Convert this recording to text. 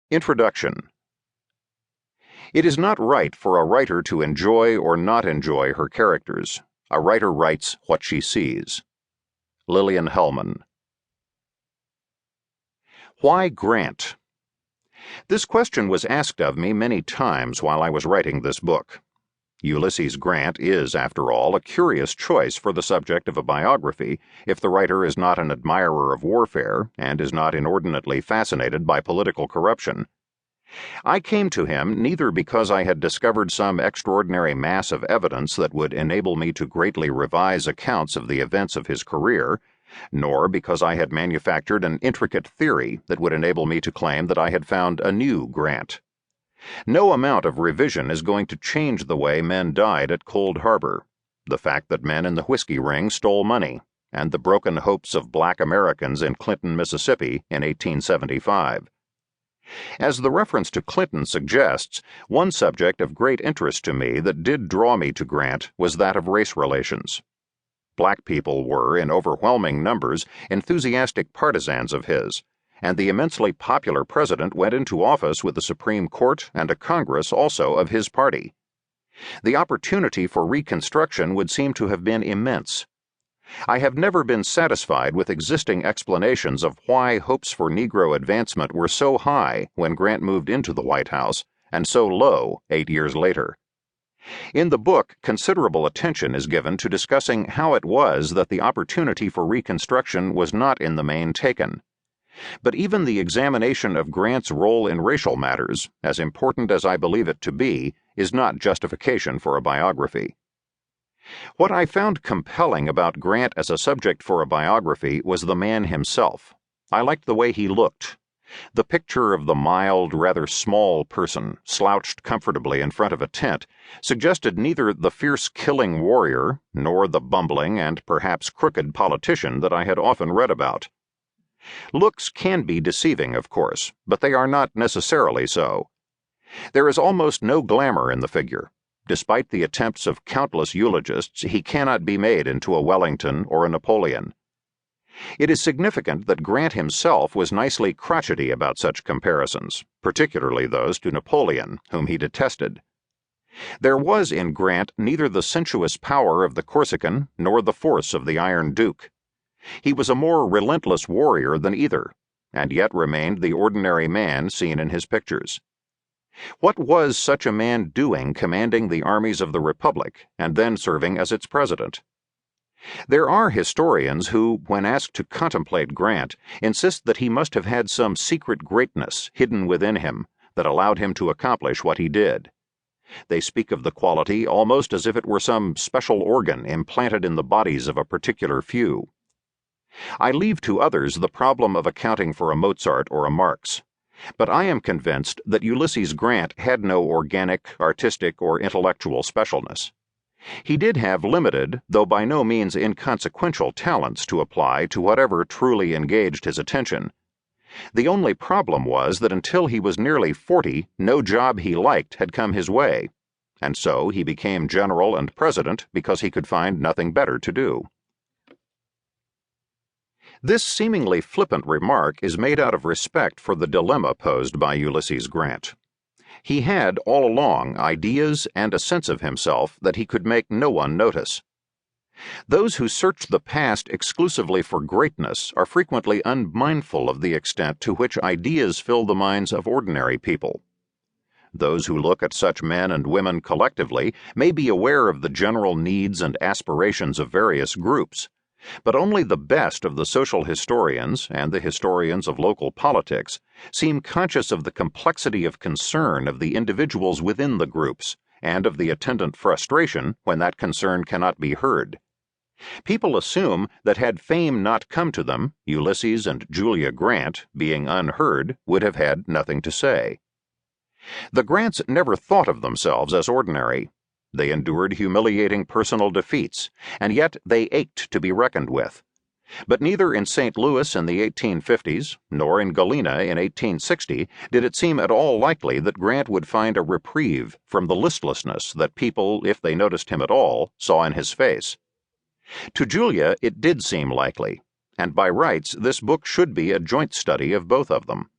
Introduction. It is not right for a writer to enjoy or not enjoy her characters. A writer writes what she sees. Lillian Hellman. Why Grant? This question was asked of me many times while I was writing this book. Ulysses Grant is, after all, a curious choice for the subject of a biography if the writer is not an admirer of warfare and is not inordinately fascinated by political corruption. I came to him neither because I had discovered some extraordinary mass of evidence that would enable me to greatly revise accounts of the events of his career, nor because I had manufactured an intricate theory that would enable me to claim that I had found a new Grant. No amount of revision is going to change the way men died at Cold Harbor, the fact that men in the whiskey ring stole money, and the broken hopes of black Americans in Clinton, Mississippi in 1875. As the reference to Clinton suggests, one subject of great interest to me that did draw me to Grant was that of race relations. Black people were, in overwhelming numbers, enthusiastic partisans of his, and the immensely popular president went into office with a Supreme Court and a Congress also of his party. The opportunity for Reconstruction would seem to have been immense. I have never been satisfied with existing explanations of why hopes for Negro advancement were so high when Grant moved into the White House, and so low 8 years later. In the book, considerable attention is given to discussing how it was that the opportunity for Reconstruction was not in the main taken. But even the examination of Grant's role in racial matters, as important as I believe it to be, is not justification for a biography. What I found compelling about Grant as a subject for a biography was the man himself. I liked the way he looked. The picture of the mild, rather small person, slouched comfortably in front of a tent, suggested neither the fierce killing warrior nor the bumbling and perhaps crooked politician that I had often read about. Looks can be deceiving, of course, but they are not necessarily so. There is almost no glamour in the figure. Despite the attempts of countless eulogists, he cannot be made into a Wellington or a Napoleon. It is significant that Grant himself was nicely crotchety about such comparisons, particularly those to Napoleon, whom he detested. There was in Grant neither the sensuous power of the Corsican nor the force of the Iron Duke. He was a more relentless warrior than either, and yet remained the ordinary man seen in his pictures. What was such a man doing commanding the armies of the Republic and then serving as its president? There are historians who, when asked to contemplate Grant, insist that he must have had some secret greatness hidden within him that allowed him to accomplish what he did. They speak of the quality almost as if it were some special organ implanted in the bodies of a particular few. I leave to others the problem of accounting for a Mozart or a Marx, but I am convinced that Ulysses Grant had no organic, artistic, or intellectual specialness. He did have limited, though by no means inconsequential, talents to apply to whatever truly engaged his attention. The only problem was that until he was nearly 40, no job he liked had come his way, and so he became general and president because he could find nothing better to do. This seemingly flippant remark is made out of respect for the dilemma posed by Ulysses Grant. He had, all along, ideas and a sense of himself that he could make no one notice. Those who search the past exclusively for greatness are frequently unmindful of the extent to which ideas fill the minds of ordinary people. Those who look at such men and women collectively may be aware of the general needs and aspirations of various groups, but only the best of the social historians and the historians of local politics seem conscious of the complexity of concern of the individuals within the groups and of the attendant frustration when that concern cannot be heard. People assume that had fame not come to them, Ulysses and Julia Grant, being unheard, would have had nothing to say. The Grants never thought of themselves as ordinary. They endured humiliating personal defeats, and yet they ached to be reckoned with. But neither in St. Louis in the 1850s, nor in Galena in 1860, did it seem at all likely that Grant would find a reprieve from the listlessness that people, if they noticed him at all, saw in his face. To Julia it did seem likely, and by rights this book should be a joint study of both of them.